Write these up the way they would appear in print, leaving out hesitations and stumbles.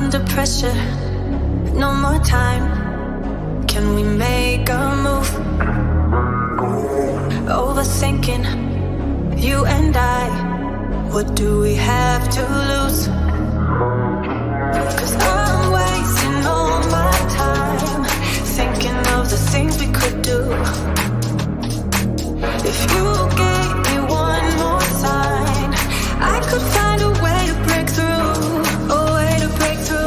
under pressure, no more time. Can we make a move? Overthinking, you and I. What do we have to lose? 'Cause I'm wasting all my time thinking of the things we could do. If you gave me one more sign, I could find a way to break through, a way to break through.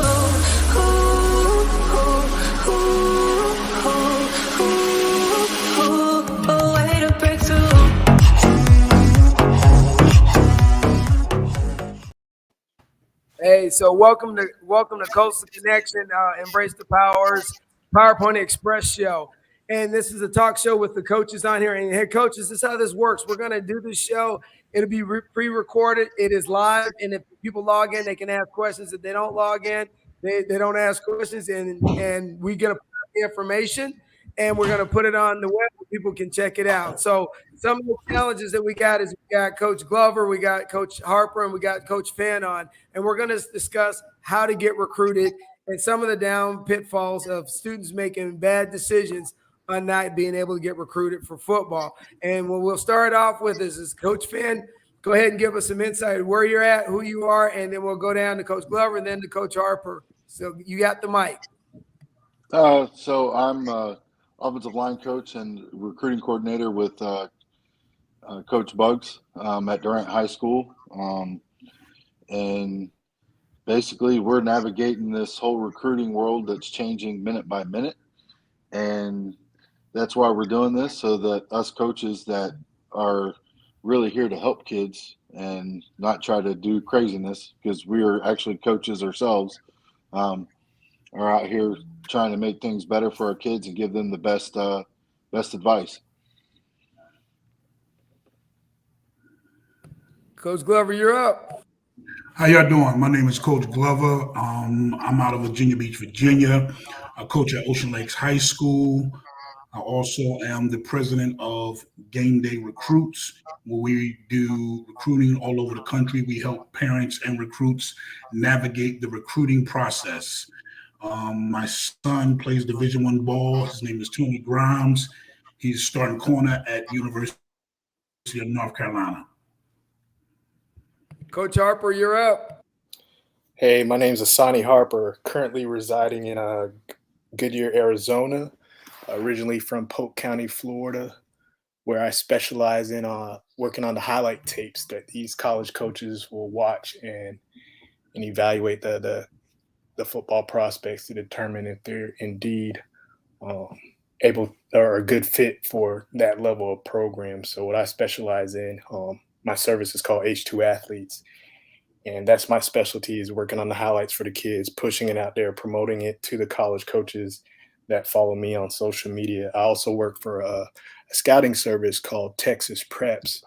A way to break through. Hey, so welcome to Coastal Connection, Embrace the Powers, PowerPoint Express show. And this is a talk show with the coaches on here. And hey, coaches, this is how this works. We're going to do this show. It'll be pre-recorded. It is live. And if people log in, they can ask questions. If they don't log in, they don't ask questions. And we get the information, and we're going to put it on the web where people can check it out. So some of the challenges that we got is we got Coach Glover, we got Coach Harper, and we got Coach Finn on. And we're going to discuss how to get recruited and some of the down pitfalls of students making bad decisions on not being able to get recruited for football. And what we'll start off with is Coach Finn. Go ahead and give us some insight where you're at, who you are, and then we'll go down to Coach Glover and then to Coach Harper. So you got the mic. So I'm offensive line coach and recruiting coordinator with Coach Bugs at Durant High School. And basically we're navigating this whole recruiting world that's changing minute by minute. And that's why we're doing this, so that us coaches that are really here to help kids and not try to do craziness, because we are actually coaches ourselves, are out here trying to make things better for our kids and give them the best advice. Coach Glover, you're up. How y'all doing? My name is Coach Glover. I'm out of Virginia Beach, Virginia. I coach at Ocean Lakes High School. I also am the president of Game Day Recruits, where we do recruiting all over the country. We help parents and recruits navigate the recruiting process. My son plays Division I ball. His name is Tony Grimes. He's starting corner at University of North Carolina. Coach Harper, you're up. Hey, my name is Asani Harper, currently residing in Goodyear, Arizona, originally from Polk County, Florida, where I specialize in working on the highlight tapes that these college coaches will watch and evaluate the football prospects to determine if they're indeed able or a good fit for that level of program. So what I specialize in, my service is called H2 Athletes. And that's my specialty, is working on the highlights for the kids, pushing it out there, promoting it to the college coaches that follow me on social media. I also work for a scouting service called Texas Preps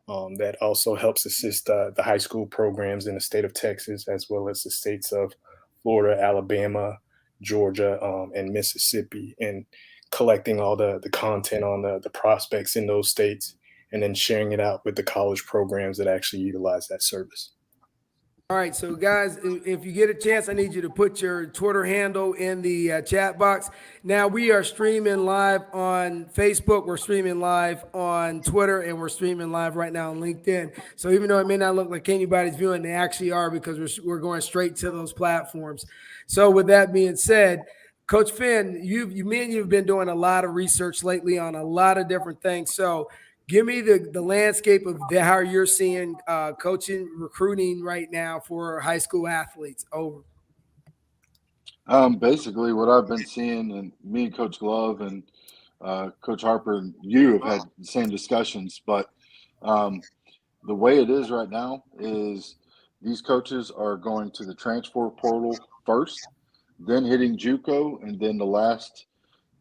that also helps assist the high school programs in the state of Texas, as well as the states of Florida, Alabama, Georgia, and Mississippi, and collecting all the content on the prospects in those states and then sharing it out with the college programs that actually utilize that service. All right, so guys, if you get a chance, I need you to put your Twitter handle in the chat box. Now, we are streaming live on Facebook, we're streaming live on Twitter, and we're streaming live right now on LinkedIn. So even though it may not look like anybody's viewing, they actually are, because we're going straight to those platforms. So with that being said, Coach Finn, you've been doing a lot of research lately on a lot of different things. So give me the landscape of how you're seeing coaching, recruiting right now for high school athletes. Over. Basically, what I've been seeing, and me and Coach Glove and Coach Harper and you have had the same discussions, but the way it is right now is these coaches are going to the transfer portal first, then hitting JUCO, and then the last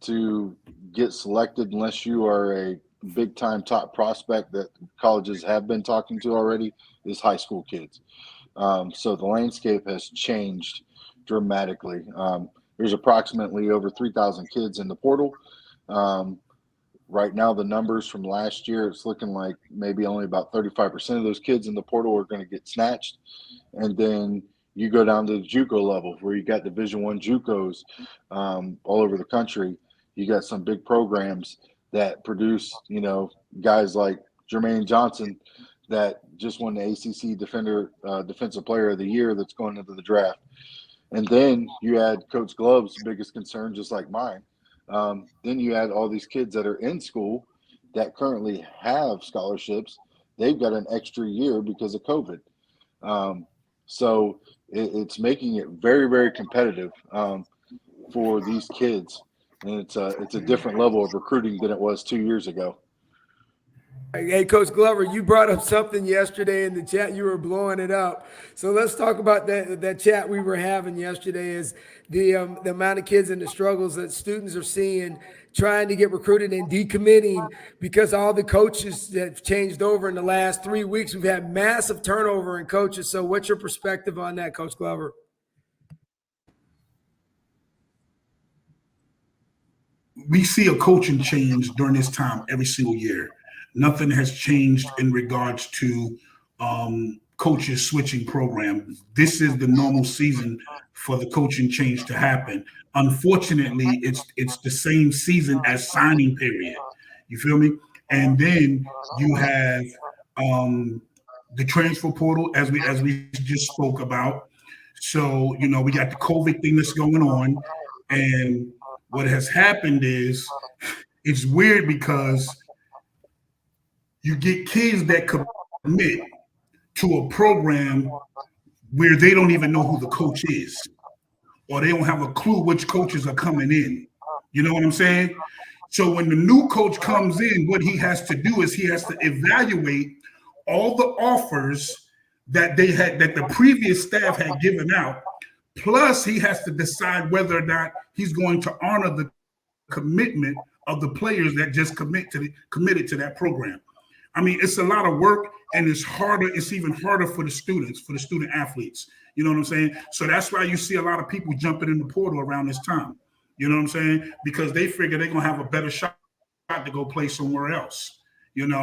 to get selected, unless you are a big-time top prospect that colleges have been talking to already, is high school kids. So the landscape has changed dramatically. There's approximately over 3,000 kids in the portal. Right now, the numbers from last year, it's looking like maybe only about 35% of those kids in the portal are going to get snatched. And then You go down to the JUCO level where you got Division I JUCOs all over the country. You got some big programs that produce, guys like Jermaine Johnson that just won the ACC Defensive Player of the Year that's going into the draft. And then you add Coach Glove's biggest concern, just like mine. Then you add all these kids that are in school that currently have scholarships. They've got an extra year because of COVID. So it's making it very, very competitive for these kids. And it's a different level of recruiting than it was 2 years ago. Hey, Coach Glover, you brought up something yesterday in the chat. You were blowing it up. So let's talk about that chat we were having yesterday is the amount of kids and the struggles that students are seeing trying to get recruited and decommitting because all the coaches that have changed over in the last 3 weeks. We've had massive turnover in coaches. So what's your perspective on that, Coach Glover? We see a coaching change during this time every single year. Nothing has changed in regards to coaches switching programs. This is the normal season for the coaching change to happen. Unfortunately, it's the same season as signing period. You feel me? And then you have the transfer portal, as we just spoke about. So we got the COVID thing that's going on, and what has happened is it's weird because you get kids that commit to a program where they don't even know who the coach is, or they don't have a clue which coaches are coming in. You know what I'm saying? So when the new coach comes in, what he has to do is he has to evaluate all the offers that the previous staff had given out. Plus, he has to decide whether or not he's going to honor the commitment of the players that just committed to that program. I mean, it's a lot of work, and it's harder. It's even harder for the students, for the student athletes. You know what I'm saying? So that's why you see a lot of people jumping in the portal around this time. You know what I'm saying? Because they figure they're gonna have a better shot to go play somewhere else. And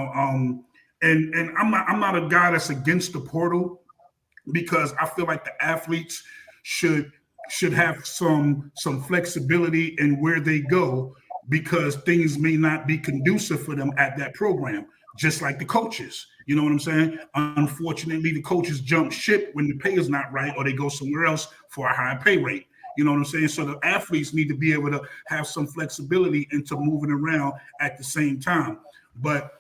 I'm not a guy that's against the portal, because I feel like the athletes should have some flexibility in where they go, because things may not be conducive for them at that program, just like the coaches. You know what I'm saying? Unfortunately, the coaches jump ship when the pay is not right, or they go somewhere else for a higher pay rate. You know what I'm saying? So the athletes need to be able to have some flexibility into moving around at the same time. But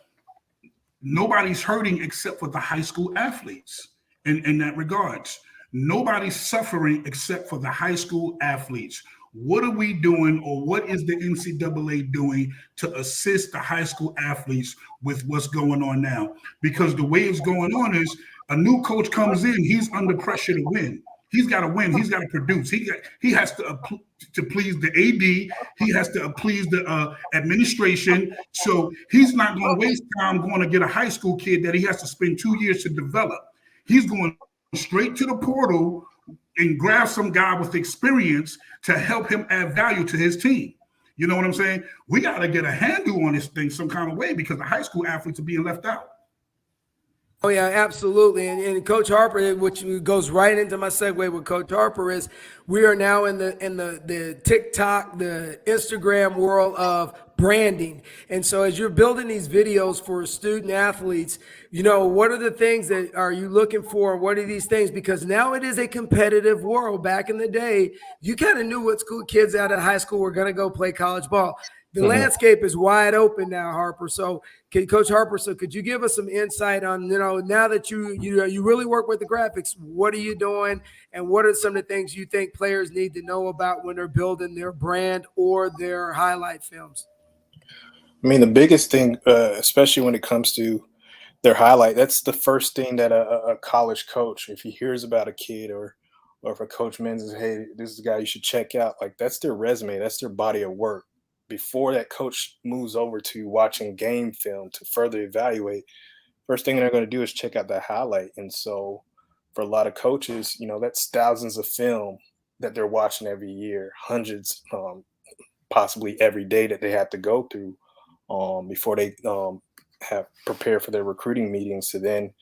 nobody's hurting except for the high school athletes in that regards. Nobody's suffering except for the high school athletes. What are we doing, or what is the NCAA doing to assist the high school athletes with what's going on now? Because the way it's going on is a new coach comes in, he's under pressure to win. He's got to win. He's got to produce. He has to please the AD. He has to please the administration. So he's not going to waste time going to get a high school kid that he has to spend 2 years to develop. He's going straight to the portal and grab some guy with experience to help him add value to his team. You know what I'm saying? We got to get a handle on this thing some kind of way, because the high school athletes are being left out. Oh, yeah, absolutely. And Coach Harper, which goes right into my segue with Coach Harper, is we are now in the TikTok, the Instagram world of branding. And so as you're building these videos for student athletes, what are the things that are you looking for? What are these things? Because now it is a competitive world. Back in the day, you kind of knew what school kids out of high school were going to go play college ball. The landscape is wide open now, Harper. So, Coach Harper, could you give us some insight on, now that you really work with the graphics, what are you doing, and what are some of the things you think players need to know about when they're building their brand or their highlight films? I mean, the biggest thing, especially when it comes to their highlight, that's the first thing that a college coach, if he hears about a kid, or if a coach mentions, hey, this is the guy you should check out, like, that's their resume, that's their body of work. Before that coach moves over to watching game film to further evaluate, first thing they're going to do is check out that highlight. And so for a lot of coaches, that's thousands of film that they're watching every year, hundreds, possibly every day, that they have to go through before they have prepared for their recruiting meetings to then,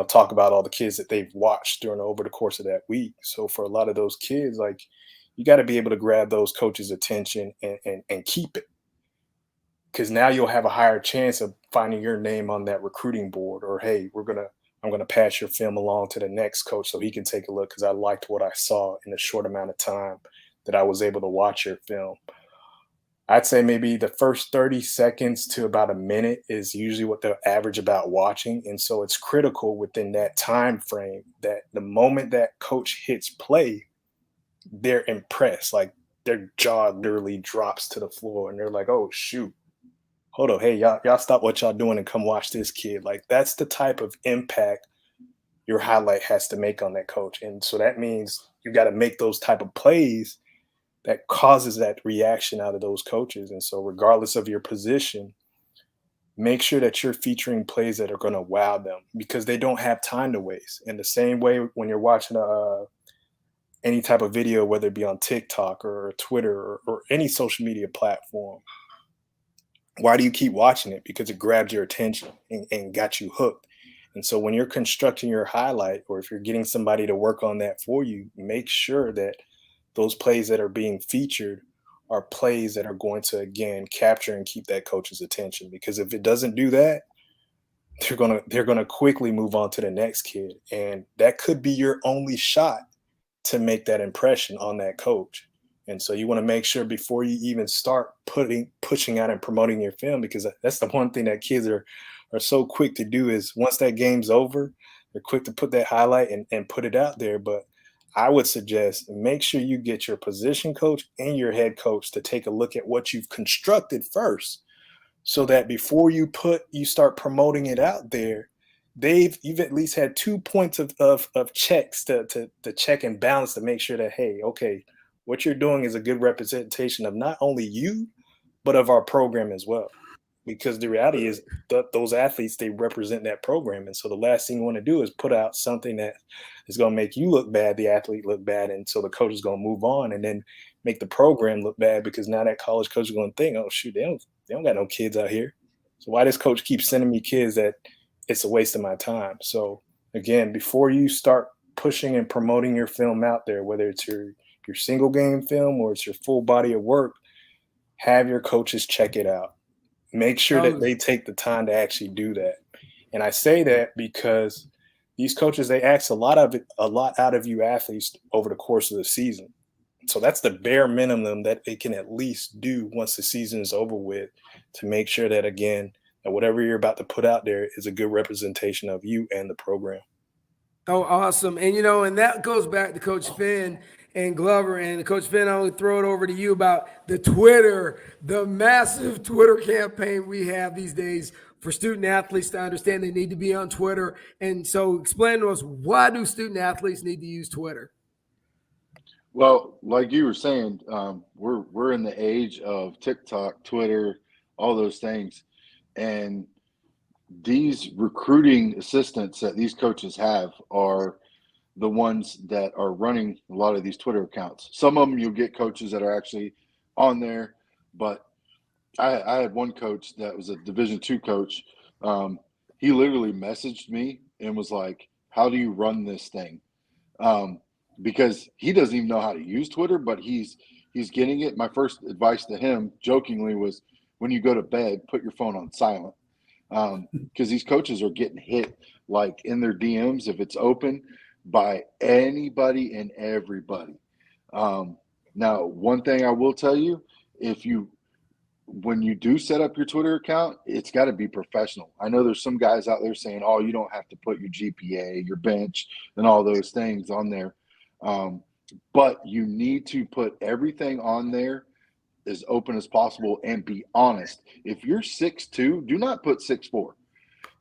talk about all the kids that they've watched during over the course of that week. So for a lot of those kids, like, you got to be able to grab those coaches' attention and keep it, because now you'll have a higher chance of finding your name on that recruiting board. Or, hey, I'm gonna pass your film along to the next coach so he can take a look because I liked what I saw in the short amount of time that I was able to watch your film. I'd say maybe the first 30 seconds to about a minute is usually what they'll average about watching. And so it's critical within that time frame that the moment that coach hits play, they're impressed. Like, their jaw literally drops to the floor and they're like, oh shoot, hold up, hey, y'all stop what y'all doing and come watch this kid. Like, that's the type of impact your highlight has to make on that coach. And so that means you got to make those type of plays that causes that reaction out of those coaches. And so regardless of your position, make sure that you're featuring plays that are going to wow them, because they don't have time to waste. In the same way, when you're watching any type of video, whether it be on TikTok or Twitter or any social media platform, why do you keep watching it? Because it grabbed your attention and got you hooked. And so when you're constructing your highlight, or if you're getting somebody to work on that for you, make sure that those plays that are being featured are plays that are going to, again, capture and keep that coach's attention. Because if it doesn't do that, they're gonna quickly move on to the next kid. And that could be your only shot to make that impression on that coach. And so you want to make sure before you even start pushing out and promoting your film, because that's the one thing that kids are so quick to do, is once that game's over, they're quick to put that highlight and put it out there. But I would suggest make sure you get your position coach and your head coach to take a look at what you've constructed first, so that before you start promoting it out there, you've at least had 2 points of checks to check and balance to make sure that, hey, okay, what you're doing is a good representation of not only you, but of our program as well. Because the reality is that those athletes, they represent that program. And so the last thing you want to do is put out something that is going to make you look bad, the athlete look bad. And so the coach is going to move on and then make the program look bad, because now that college coach is going to think, oh shoot, they don't got no kids out here. So why does coach keep sending me kids that it's a waste of my time? So again, before you start pushing and promoting your film out there, whether it's your single game film or it's your full body of work, have your coaches check it out. Make sure that they take the time to actually do that. And I say that because these coaches, they ask a lot out of you athletes over the course of the season. So that's the bare minimum that they can at least do once the season is over with, to make sure that, again, that whatever you're about to put out there is a good representation of you and the program. Oh, awesome. And, and that goes back to Coach Finn and Glover. And Coach Finn, I want to throw it over to you about the massive Twitter campaign we have these days for student athletes to understand they need to be on Twitter. And so explain to us, why do student athletes need to use Twitter? Well, like you were saying, we're in the age of TikTok, Twitter, all those things. And these recruiting assistants that these coaches have are the ones that are running a lot of these Twitter accounts. Some of them you'll get coaches that are actually on there, but I had one coach that was a Division II coach. He literally messaged me and was like, "How do you run this thing?" Because he doesn't even know how to use Twitter, but he's getting it. My first advice to him, jokingly, was, when you go to bed, put your phone on silent. Because these coaches are getting hit, like, in their DMs, if it's open, by anybody and everybody. Now, one thing I will tell you, when you do set up your Twitter account, it's got to be professional. I know there's some guys out there saying, oh, you don't have to put your GPA, your bench, and all those things on there. But you need to put everything on there as open as possible and be honest. If you're 6'2", do not put 6'4",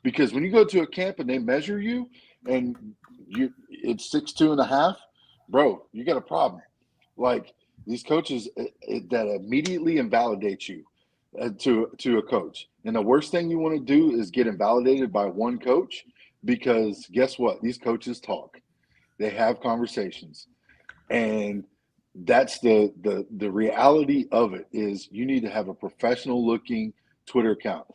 because when you go to a camp and they measure you and it's 6'2.5", bro, you got a problem. Like, these coaches that immediately invalidate you to a coach. And the worst thing you want to do is get invalidated by one coach, because guess what? These coaches talk. They have conversations. And that's the reality of it, is you need to have a professional looking Twitter account.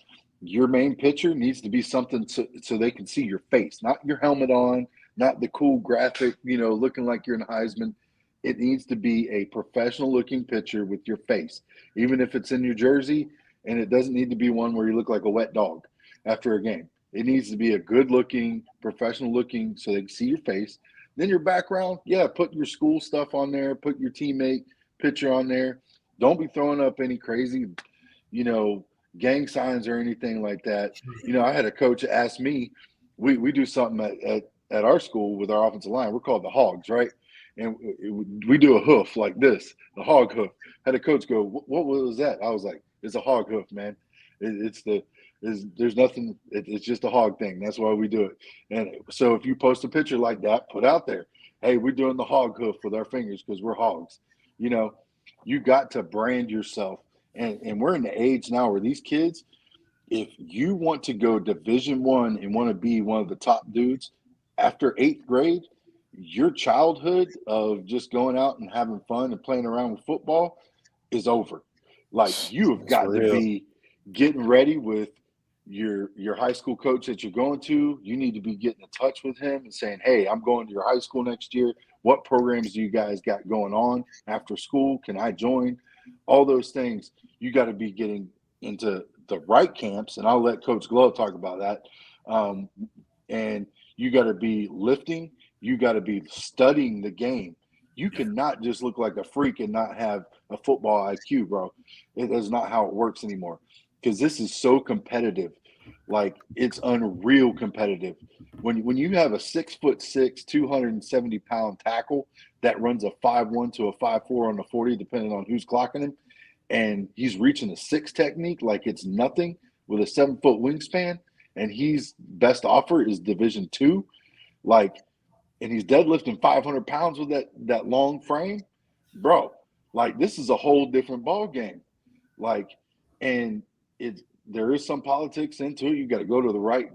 your main picture needs to be something so they can see your face, not your helmet on, not the cool graphic, looking like you're in Heisman. It needs to be a professional looking picture with your face, even if it's in your jersey, and it doesn't need to be one where you look like a wet dog after a game. It needs to be a good looking, professional looking so they can see your face. Then your background, yeah, put your school stuff on there, put your teammate picture on there. Don't be throwing up any crazy, gang signs or anything like that. I had a coach ask me, we do something at our school with our offensive line. We're called the Hogs, right? And we do a hoof like this, the hog hoof. Had a coach go, what was that? I was like, it's a hog hoof, man. There's nothing. It's just a hog thing. That's why we do it. And so if you post a picture like that, put out there, hey, we're doing the hog hoof with our fingers because we're hogs. You got to brand yourself. And we're in the age now where these kids, if you want to go Division I and want to be one of the top dudes after 8th grade, your childhood of just going out and having fun and playing around with football is over. Like, you have got to be getting ready with your high school coach that you're going to. You need to be getting in touch with him and saying, hey, I'm going to your high school next year. What programs do you guys got going on after school? Can I join? All those things. You got to be getting into the right camps, and I'll let Coach Glove talk about that. And you got to be lifting. You got to be studying the game. You cannot just look like a freak and not have a football IQ, bro. It is not how it works anymore, because this is so competitive. Like, it's unreal competitive. When you have a 6'6", 270-pound tackle that runs a 5'1" to a 5'4" on the 40, depending on who's clocking him, and he's reaching a 6 technique like it's nothing with a 7-foot wingspan, and he's best offer is Division II, like, and he's deadlifting 500 pounds with that long frame, bro. Like, this is a whole different ball game. Like, and there is some politics into it. You got to go to the right,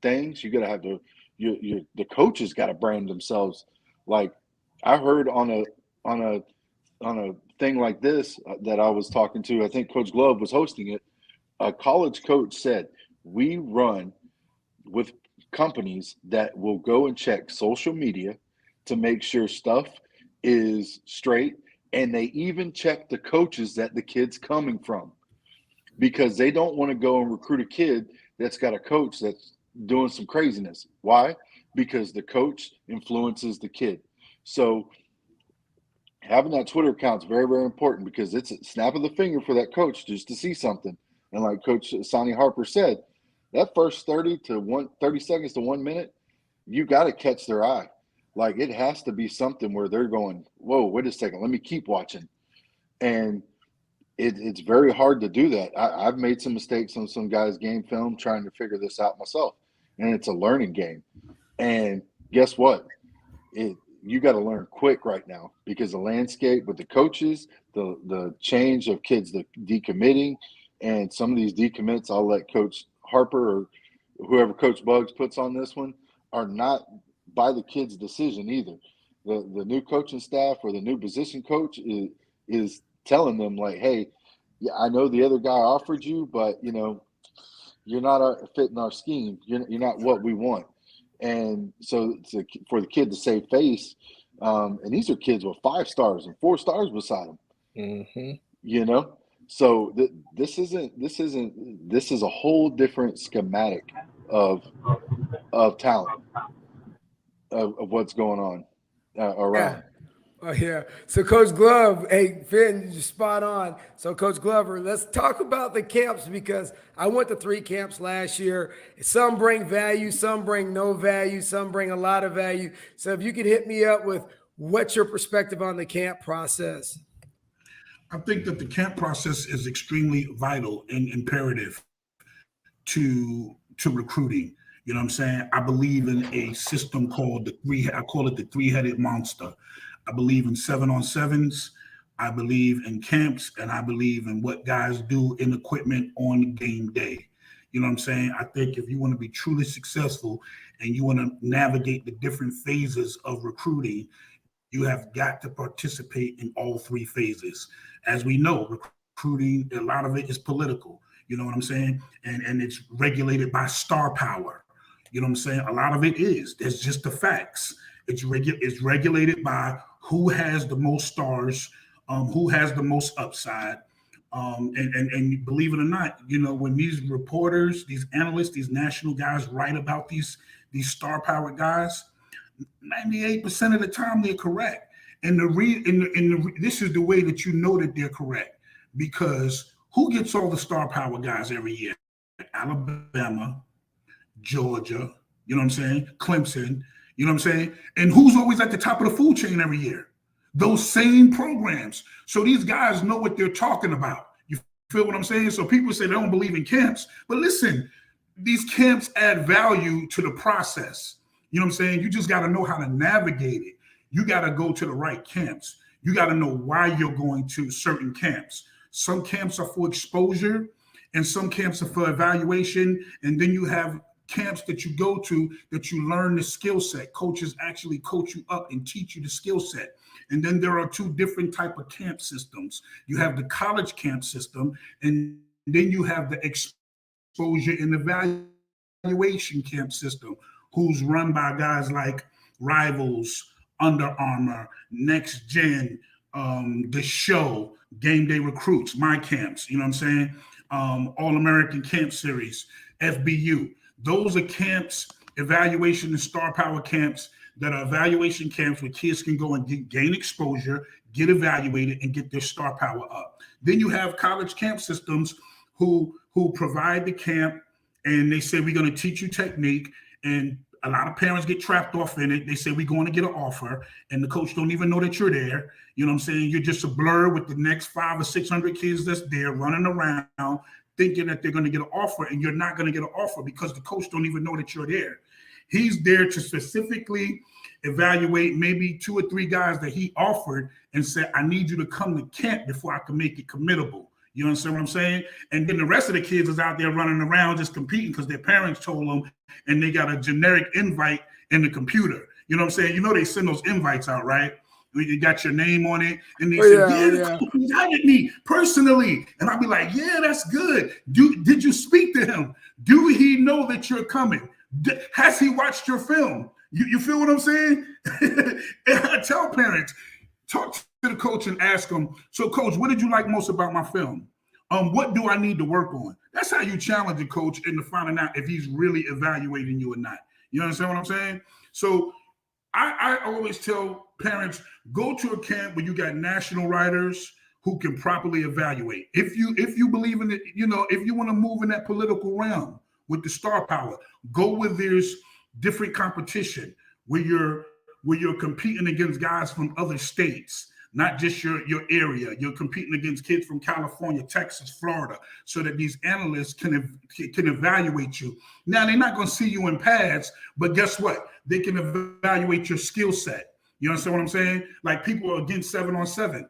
things. You got to have the coaches got to brand themselves. Like, I heard on a thing like this that I was talking to, I think Coach Glove was hosting it. A college coach said, we run with companies that will go and check social media to make sure stuff is straight. And they even check the coaches that the kid's coming from, because they don't want to go and recruit a kid that's got a coach that's doing some craziness. Why? Because the coach influences the kid. So having that Twitter account is very, very important, because it's a snap of the finger for that coach just to see something. And like Coach Sonny Harper said, that first 30 seconds to 1 minute, you got to catch their eye. Like, it has to be something where they're going, whoa, wait a second, let me keep watching. And it's very hard to do that. I've made some mistakes on some guys' game film trying to figure this out myself. And it's a learning game. And guess what? You got to learn quick right now, because the landscape with the coaches, the change of kids, the decommitting, and some of these decommits, I'll let Coach Harper or whoever Coach Bugs puts on this one, are not by the kids' decision either. The new coaching staff or the new position coach is telling them, like, hey, yeah, I know the other guy offered you, but you're not fitting our scheme. You're not what we want. And so for the kid to save face, and these are kids with 5 stars and 4 stars beside them. Mm-hmm. So this is a whole different schematic of talent of what's going on around. Oh, yeah. So, Coach Glove, hey, Finn, you're spot on. So, Coach Glover, let's talk about the camps, because I went to 3 camps last year. Some bring value, some bring no value, some bring a lot of value. So, if you could hit me up with what's your perspective on the camp process? I think that the camp process is extremely vital and imperative to recruiting. You know what I'm saying? I believe in a system called I call it the 3-headed monster. I believe in 7-on-7s. I believe in camps, and I believe in what guys do in equipment on game day. You know what I'm saying? I think if you want to be truly successful and you want to navigate the different phases of recruiting, you have got to participate in all 3 phases. As we know, recruiting, a lot of it is political. You know what I'm saying? And it's regulated by star power. You know what I'm saying? A lot of it is. It's just the facts. It's regulated by who has the most stars, who has the most upside. And believe it or not, when these reporters, these analysts, these national guys write about these star powered guys, 98% of the time they're correct. And this is the way that you know that they're correct, because who gets all the star power guys every year? Alabama, Georgia, you know what I'm saying? Clemson, you know what I'm saying? And who's always at the top of the food chain every year? Those same programs. So these guys know what they're talking about. You feel what I'm saying? So people say they don't believe in camps, but listen, these camps add value to the process. You know what I'm saying? You just got to know how to navigate it. You got to go to the right camps. You got to know why you're going to certain camps. Some camps are for exposure and some camps are for evaluation. And then you have camps that you go to that you learn the skill set. Coaches actually coach you up and teach you the skill set. And then there are two different type of camp systems. You have the college camp system, and then you have the exposure and evaluation camp system, who's run by guys like Rivals, Under Armour, Next Gen, The Show, Game Day Recruits, my camps, you know what I'm saying? All-American Camp Series, FBU. Those are camps, evaluation and star power camps that are evaluation camps where kids can go and gain exposure, get evaluated, and get their star power up. Then you have college camp systems who provide the camp, and they say, we're going to teach you technique, and a lot of parents get trapped off in it. They say, we're going to get an offer, and the coach don't even know that you're there. You know what I'm saying? You're just a blur with the next 500 or 600 kids that's there running around thinking that they're going to get an offer, and you're not going to get an offer because the coach don't even know that you're there. He's there to specifically evaluate maybe 2 or 3 guys that he offered and said, I need you to come to camp before I can make it committable. You understand what I'm saying? And then the rest of the kids is out there running around just competing because their parents told them, and they got a generic invite in the computer. You know what I'm saying? You know they send those invites out, right? You got your name on it, and they say, the coach invited me personally. And I'll be like, yeah, that's good. Did you speak to him? Do he know that you're coming? Has he watched your film? You feel what I'm saying? And I tell parents, talk to the coach and ask them, so coach, what did you like most about my film? What do I need to work on? That's how you challenge the coach into finding out if he's really evaluating you or not. You understand what I'm saying? So I always tell parents, go to a camp where you got national writers who can properly evaluate. If you believe in it, if you want to move in that political realm with the star power, go where there's different competition, where you're competing against guys from other states, not just your area. You're competing against kids from California, Texas, Florida, so that these analysts can evaluate you. Now, they're not going to see you in pads, but guess what? They can evaluate your skill set. You understand what I'm saying? Like, people are against 7-on-7.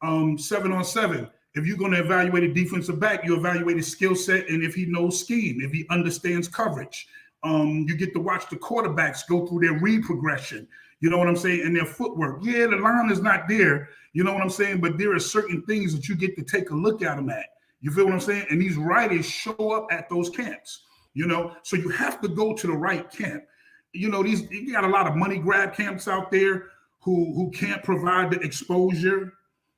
7-on-7. If you're going to evaluate a defensive back, you evaluate his skill set and if he knows scheme, if he understands coverage. You get to watch the quarterbacks go through their read progression. You know what I'm saying? And their footwork. Yeah, the line is not there. You know what I'm saying? But there are certain things that you get to take a look at them at. You feel what I'm saying? And these writers show up at those camps, so you have to go to the right camp. You got a lot of money grab camps out there who can't provide the exposure.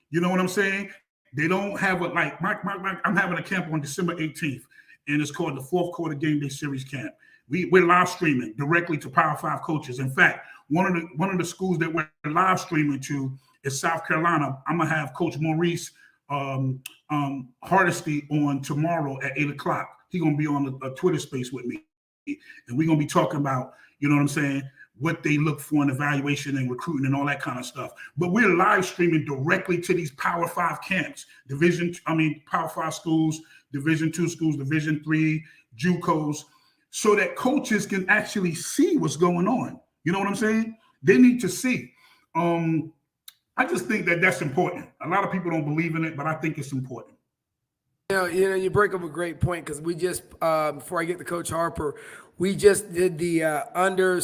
You know what I'm saying? They don't have I'm having a camp on December 18th, and it's called the 4th Quarter Game Day Series Camp. We're live streaming directly to Power 5 coaches. In fact, one of the schools that we're live streaming to is South Carolina. I'm gonna have Coach Maurice Hardesty on tomorrow at 8:00. He's gonna be on a Twitter space with me, and we're gonna be talking about, you know what I'm saying, what they look for in evaluation and recruiting and all that kind of stuff. But we're live streaming directly to these Power 5 camps, Power 5 schools, Division 2 schools, Division 3, JUCOs, so that coaches can actually see what's going on. You know what I'm saying? They need to see. I just think that that's important. A lot of people don't believe in it, but I think it's important. You bring up a great point because we just before I get to Coach Harper, we just did the under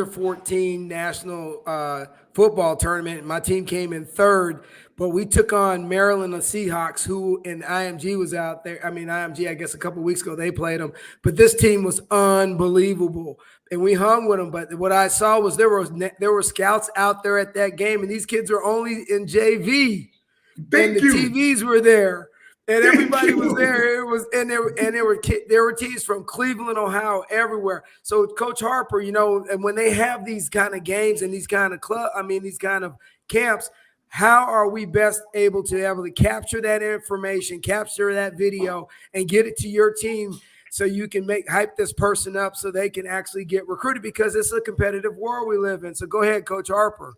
14 national football tournament. My team came in third, but we took on Maryland the Seahawks, who in IMG was out there. I mean, IMG, I guess a couple weeks ago they played them, but this team was unbelievable, and we hung with them. But what I saw was there were scouts out there at that game, and these kids were only in JV, and the TVs were there. And everybody was there. It was, and there were teams from Cleveland, Ohio, everywhere. So, Coach Harper, and when they have these kind of games and these kind of these kind of camps, how are we best able to capture that information, capture that video, and get it to your team so you can hype this person up so they can actually get recruited, because it's a competitive world we live in. So, go ahead, Coach Harper.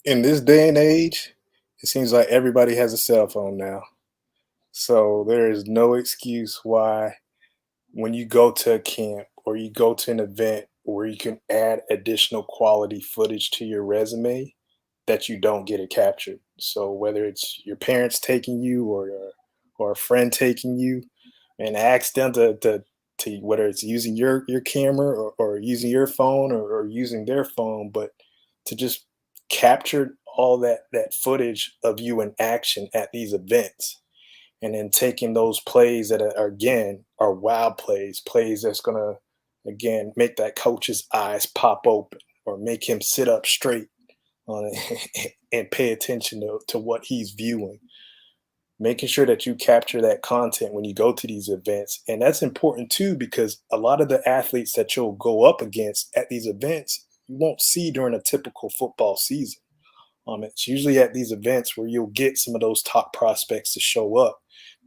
In this day and age, it seems like everybody has a cell phone now. So there is no excuse why when you go to a camp or you go to an event where you can add additional quality footage to your resume that you don't get it captured. So whether it's your parents taking you or a friend taking you, and ask them to whether it's using your camera or using your phone or using their phone, but to just capture all that footage of you in action at these events. And then taking those plays that are wild plays that's going to, again, make that coach's eyes pop open or make him sit up straight and pay attention to what he's viewing. Making sure that you capture that content when you go to these events. And that's important too, because a lot of the athletes that you'll go up against at these events, you won't see during a typical football season. It's usually at these events where you'll get some of those top prospects to show up,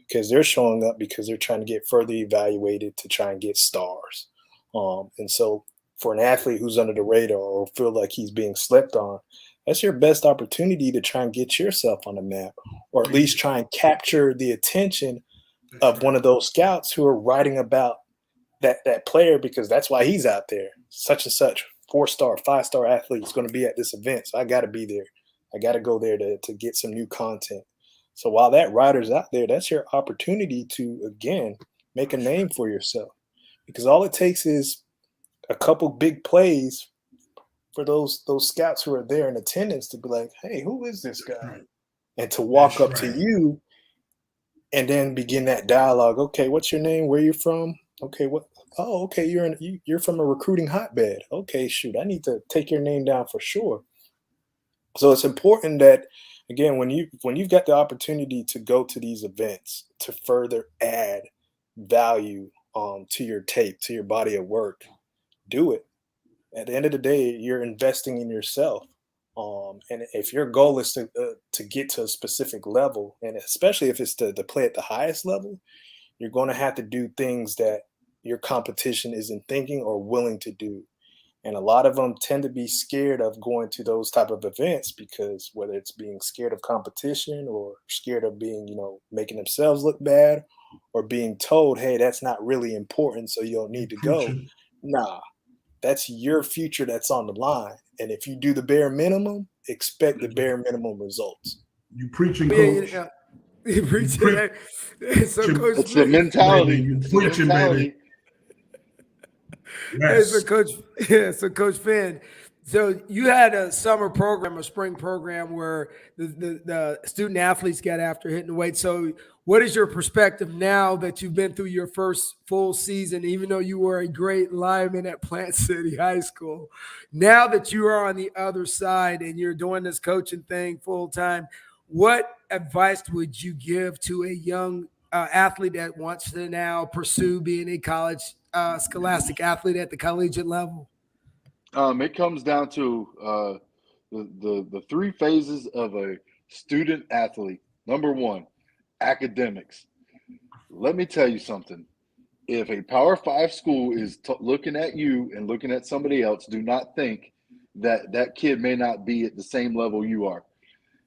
because they're showing up because they're trying to get further evaluated to try and get stars. And so for an athlete who's under the radar or feel like he's being slept on, that's your best opportunity to try and get yourself on the map, or at least try and capture the attention of one of those scouts who are writing about that player, because that's why he's out there. Such and such 4-star, 5-star athlete is going to be at this event, so I got to be there. I got to go there to get some new content. So while that rider's out there, that's your opportunity to, again, make a name for yourself, because all it takes is a couple big plays for those scouts who are there in attendance to be like, hey, who is this guy? And to walk up to you and then begin that dialogue. Okay, what's your name? Where you from? Okay, what? Oh, okay, you're from a recruiting hotbed. Okay, shoot, I need to take your name down for sure. So it's important that, again, when you've got the opportunity to go to these events to further add value to your tape, to your body of work, do it. At the end of the day, you're investing in yourself. And if your goal is to get to a specific level, and especially if it's to play at the highest level, you're going to have to do things that your competition isn't thinking or willing to do. And a lot of them tend to be scared of going to those type of events, because whether it's being scared of competition or scared of being, making themselves look bad, or being told, hey, that's not really important, so you don't need to go. Nah, that's your future that's on the line. And if you do the bare minimum, expect the bare minimum results. You preaching, Coach. You preaching. So, Coach, it's the mentality. You preaching, baby. Yes. Hey, so Coach Finn, so you had a summer program, a spring program where the student athletes got after hitting the weight. So what is your perspective now that you've been through your first full season, even though you were a great lineman at Plant City High School? Now that you are on the other side and you're doing this coaching thing full time, what advice would you give to a young athlete that wants to now pursue being a college scholastic athlete at the collegiate level? It comes down to the three phases of a student athlete. Number one, academics. Let me tell you something. If a Power 5 school is looking at you and looking at somebody else, do not think that kid may not be at the same level you are.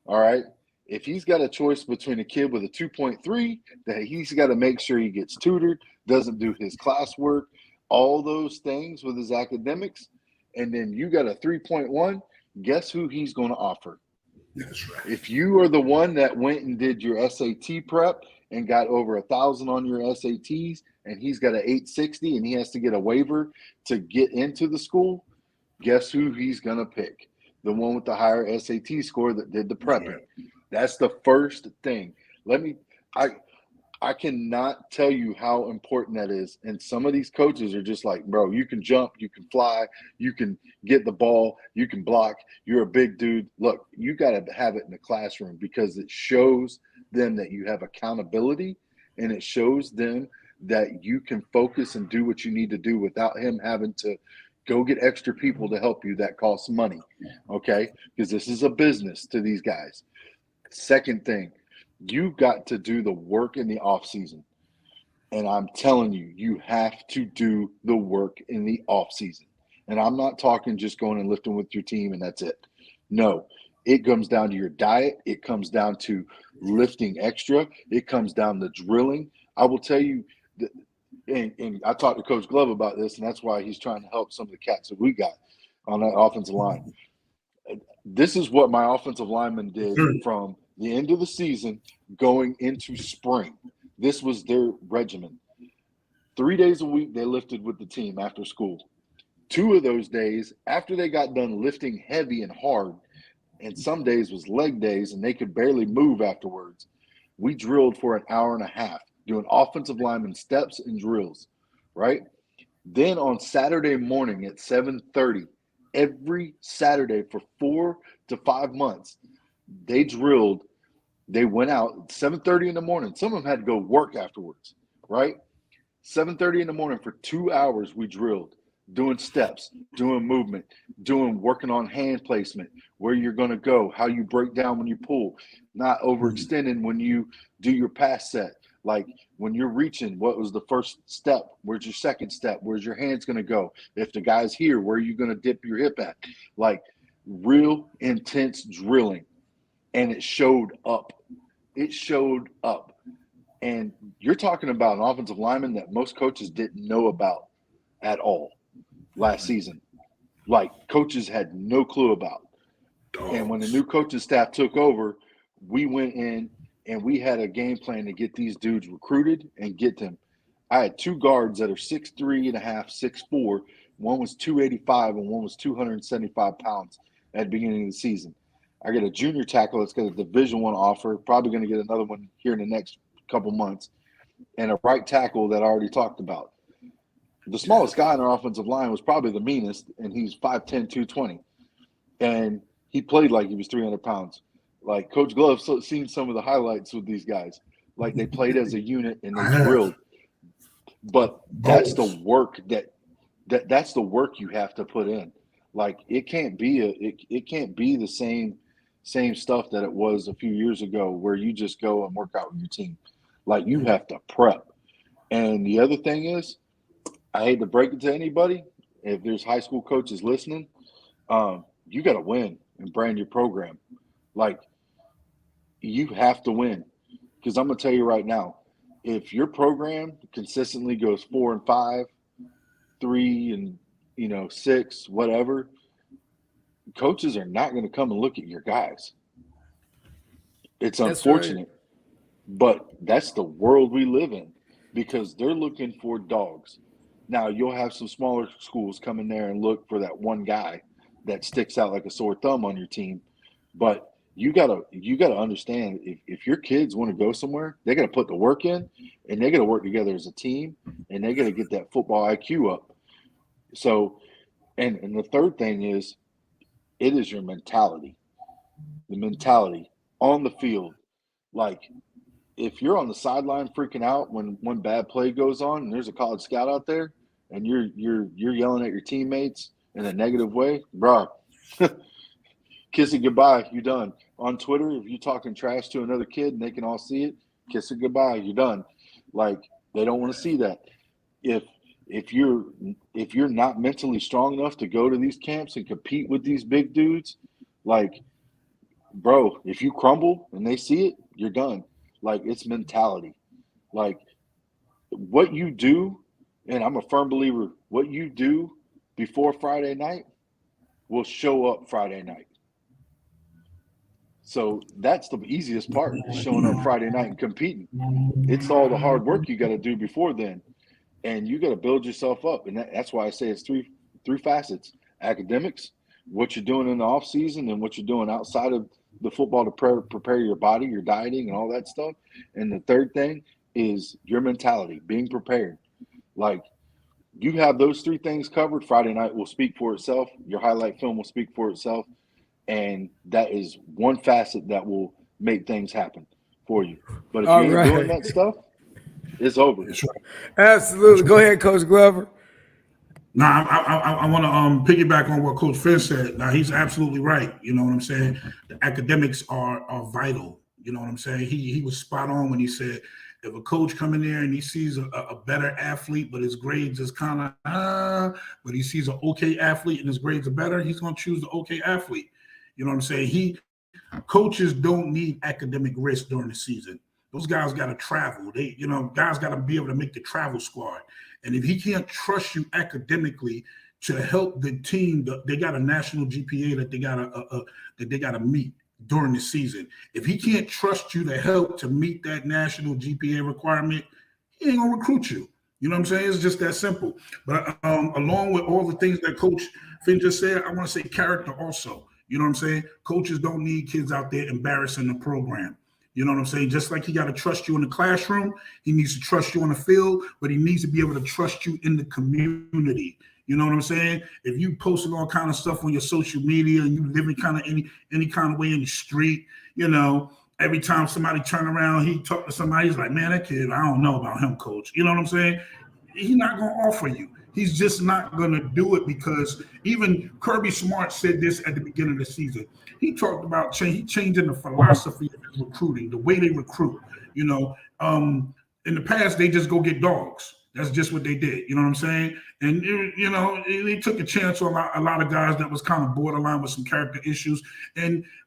All right? If he's got a choice between a kid with a 2.3, that he's got to make sure he gets tutored, doesn't do his classwork, all those things with his academics, and then you got a 3.1, guess who he's going to offer? That's right. If you are the one that went and did your SAT prep and got over 1,000 on your SATs and he's got an 860 and he has to get a waiver to get into the school, guess who he's going to pick? The one with the higher SAT score that did the prepping. That's the first thing. I cannot tell you how important that is. And some of these coaches are just like, bro, you can jump, you can fly, you can get the ball, you can block, you're a big dude. Look, you got to have it in the classroom because it shows them that you have accountability and it shows them that you can focus and do what you need to do without him having to go get extra people to help you that costs money, okay? Because this is a business to these guys. Second thing, you got to do the work in the off season. And I'm telling you, you have to do the work in the off season. And I'm not talking just going and lifting with your team and that's it. No, it comes down to your diet. It comes down to lifting extra. It comes down to drilling. I will tell you, and I talked to Coach Glove about this, and that's why he's trying to help some of the cats that we got on that offensive line. This is what my offensive linemen did from the end of the season going into spring. This was their regimen. 3 days a week they lifted with the team after school. 2 of those days, after they got done lifting heavy and hard, and some days was leg days and they could barely move afterwards, we drilled for an hour and a half doing offensive lineman steps and drills, right? Then on Saturday morning at 7:30, every Saturday for 4 to 5 months, they drilled. They went out 7:30 in the morning. Some of them had to go work afterwards, right? 7:30 in the morning for 2 hours we drilled, doing steps, doing movement, working on hand placement, where you're going to go, how you break down when you pull, not overextending when you do your pass set. Like when you're reaching, what was the first step? Where's your second step? Where's your hands going to go? If the guy's here, where are you going to dip your hip at? Like real intense drilling. And it showed up. It showed up. And you're talking about an offensive lineman that most coaches didn't know about at all last season. Like coaches had no clue about. And when the new coaching staff took over, we went in and we had a game plan to get these dudes recruited and get them. I had 2 guards that are 6'3 and a half, 6'4. One was 285 and one was 275 pounds at the beginning of the season. I got a junior tackle that's got a Division I offer, probably going to get another one here in the next couple months, and a right tackle that I already talked about. The smallest guy in our offensive line was probably the meanest, and he's 5'10", 220. And he played like he was 300 pounds. Like Coach Glove seen some of the highlights with these guys. Like they played as a unit and they drilled. But that's the work that's the work you have to put in. Like it can't be it can't be the same stuff that it was a few years ago where you just go and work out with your team. Like you have to prep. And the other thing is, I hate to break it to anybody, if there's high school coaches listening, you got to win and brand your program. Like you have to win, because I'm going to tell you right now, if your program consistently goes 4 and 5, 3 and 6, whatever, coaches are not going to come and look at your guys. It's unfortunate, but that's the world we live in, because they're looking for dogs. Now you'll have some smaller schools come in there and look for that one guy that sticks out like a sore thumb on your team, but you gotta understand, if your kids want to go somewhere, they got to put the work in, and they got to work together as a team, and they got to get that football IQ up. So, and the third thing is, it is your mentality. The mentality on the field. Like, if you're on the sideline freaking out when one bad play goes on, and there's a college scout out there, and you're yelling at your teammates in a negative way, bro, kiss it goodbye. You're done. On Twitter, if you're talking trash to another kid and they can all see it, kiss it goodbye. You're done. Like, they don't want to see that. If you're not mentally strong enough to go to these camps and compete with these big dudes, like, bro, if you crumble and they see it, you're done. Like, it's mentality. Like, what you do, and I'm a firm believer, what you do before Friday night will show up Friday night. So that's the easiest part, is showing up Friday night and competing. It's all the hard work you got to do before then, and you got to build yourself up. And that's why I say it's three facets: academics, what you're doing in the off season, and what you're doing outside of the football to prepare your body, your dieting, and all that stuff. And the third thing is your mentality, being prepared. Like, you have those three things covered, Friday night will speak for itself. Your highlight film will speak for itself. And that is one facet that will make things happen for you. But if you All ain't doing right. that stuff, it's over. That's right. Absolutely. Go ahead, Coach Glover. Now, I want to piggyback on what Coach Finn said. Now, he's absolutely right. You know what I'm saying? The academics are vital. You know what I'm saying? He was spot on when he said, if a coach come in there and he sees a better athlete, but his grades is kind of, but he sees an okay athlete and his grades are better, he's going to choose the okay athlete. You know what I'm saying? Coaches don't need academic risk during the season. Those guys got to travel. Guys got to be able to make the travel squad. And if he can't trust you academically to help the team, they got a national GPA that they gotta meet during the season. If he can't trust you to help to meet that national GPA requirement, he ain't gonna recruit you. You know what I'm saying? It's just that simple. But along with all the things that Coach Finn just said, I want to say character also. You know what I'm saying? Coaches don't need kids out there embarrassing the program. You know what I'm saying? Just like he got to trust you in the classroom, he needs to trust you on the field, but he needs to be able to trust you in the community. You know what I'm saying? If you posting all kind of stuff on your social media and you living kind of any kind of way in the street, every time somebody turn around, he talk to somebody, he's like, man, that kid, I don't know about him, coach. You know what I'm saying? He's not going to offer you. He's just not going to do it, because even Kirby Smart said this at the beginning of the season. He talked about changing the philosophy of recruiting, the way they recruit. In the past, they just go get dogs. That's just what they did. You know what I'm saying? And, they took a chance on a lot of guys that was kind of borderline with some character issues.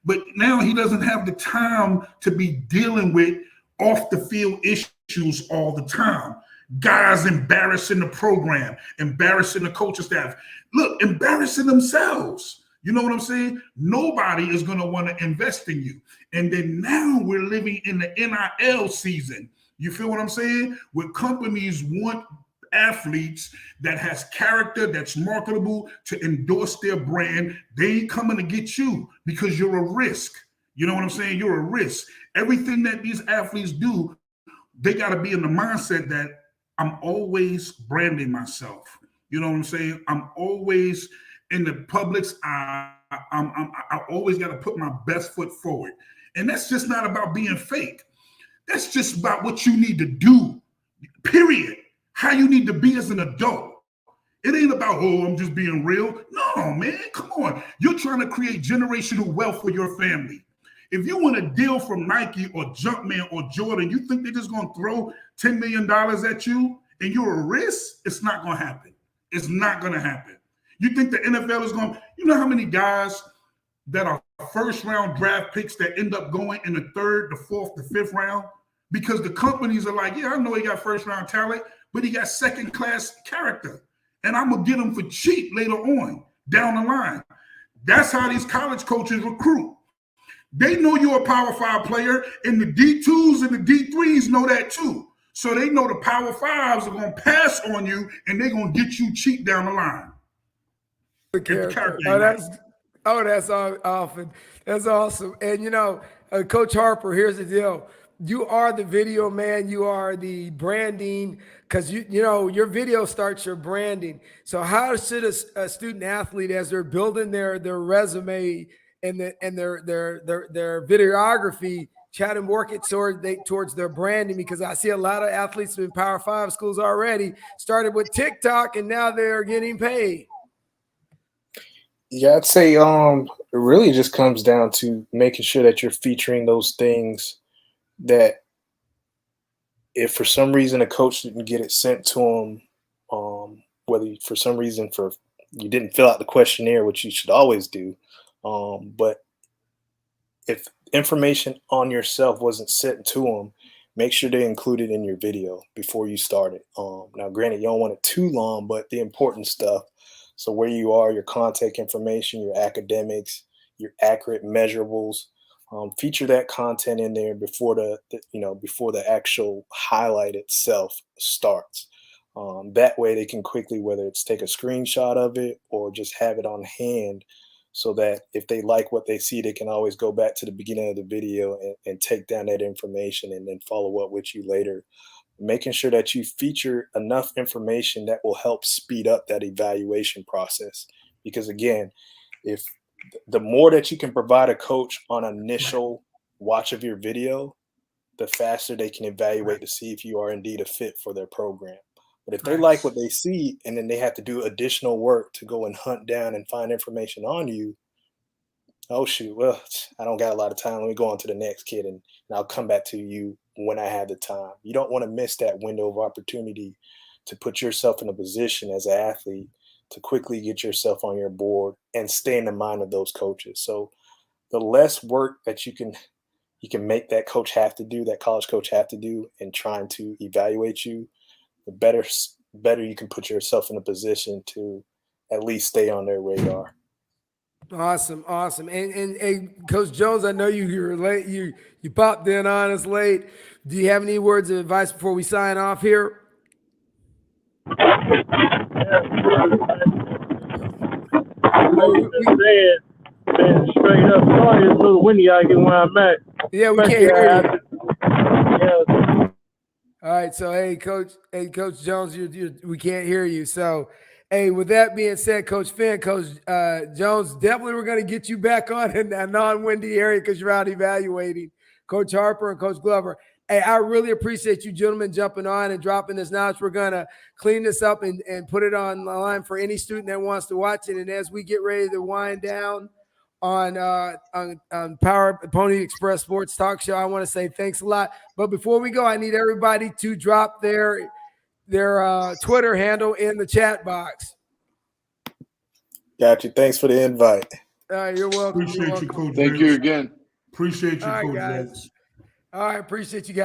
But now he doesn't have the time to be dealing with off the field issues all the time. Guys embarrassing the program, embarrassing the coaching staff. Look, embarrassing themselves. You know what I'm saying? Nobody is going to want to invest in you. And then now we're living in the NIL season. You feel what I'm saying? Where companies want athletes that has character, that's marketable, to endorse their brand. They ain't coming to get you because you're a risk. You know what I'm saying? You're a risk. Everything that these athletes do, they got to be in the mindset that I'm always branding myself. You know what I'm saying? I'm always in the public's eye. I always got to put my best foot forward. And that's just not about being fake. That's just about what you need to do, period. How you need to be as an adult. It ain't about, I'm just being real. No, man, come on. You're trying to create generational wealth for your family. If you want a deal from Nike or Jumpman or Jordan, you think they're just going to throw $10 million at you and you're a risk? It's not going to happen. It's not going to happen. You think the NFL is going to, you know how many guys that are first round draft picks that end up going in the third, the fourth, the fifth round? Because the companies are like, yeah, I know he got first round talent, but he got second class character. And I'm going to get him for cheap later on down the line. That's how these college coaches recruit. They know you're a Power 5 player, and the D2s and the D3s know that too. So they know the Power 5s are going to pass on you, and they're going to get you cheap down the line. That's awesome. That's awesome. And, Coach Harper, here's the deal. You are the video man. You are the branding, because your video starts your branding. So how should a student athlete, as they're building their resume and their videography, try to work it towards their branding? Because I see a lot of athletes in Power 5 schools already started with TikTok, and now they're getting paid. Yeah, I'd say it really just comes down to making sure that you're featuring those things that, if for some reason a coach didn't get it sent to him, whether for some reason you didn't fill out the questionnaire, which you should always do, but if information on yourself wasn't sent to them, make sure they include it in your video before you start it. Now, granted, you don't want it too long, but the important stuff. So where you are, your contact information, your academics, your accurate measurables, feature that content in there before before the actual highlight itself starts. That way they can quickly, whether it's take a screenshot of it or just have it on hand, so that if they like what they see, they can always go back to the beginning of the video and take down that information and then follow up with you later. Making sure that you feature enough information that will help speed up that evaluation process. Because again, if the more that you can provide a coach on initial watch of your video, the faster they can evaluate to see if you are indeed a fit for their program. But if they like what they see and then they have to do additional work to go and hunt down and find information on you, oh shoot, well, I don't got a lot of time. Let me go on to the next kid and I'll come back to you when I have the time. You don't want to miss that window of opportunity to put yourself in a position as an athlete to quickly get yourself on your board and stay in the mind of those coaches. So the less work that you can make that coach have to do, that college coach have to do in trying to evaluate you, the better you can put yourself in a position to at least stay on their radar. Awesome. And Coach Jones, I know you're late. You popped in on us late. Do you have any words of advice before we sign off here? Man, straight up. Sorry, it's a little windy out here where I'm at. Yeah, we can't hear you. Yeah. All right, so hey, Coach Jones, we can't hear you. So, hey, with that being said, Coach Finn, Coach Jones, definitely we're going to get you back on in that non-windy area because you're out evaluating. Coach Harper and Coach Glover. Hey, I really appreciate you gentlemen jumping on and dropping this knowledge. We're going to clean this up and put it online for any student that wants to watch it. And as we get ready to wind down on Power Pony Express Sports Talk Show, I want to say thanks a lot. But before we go, I need everybody to drop their Twitter handle in the chat box. Got you. Thanks for the invite. You're welcome. Appreciate you, Coach. Thank you again. Appreciate you, All right, Coach. guys. All right, appreciate you guys.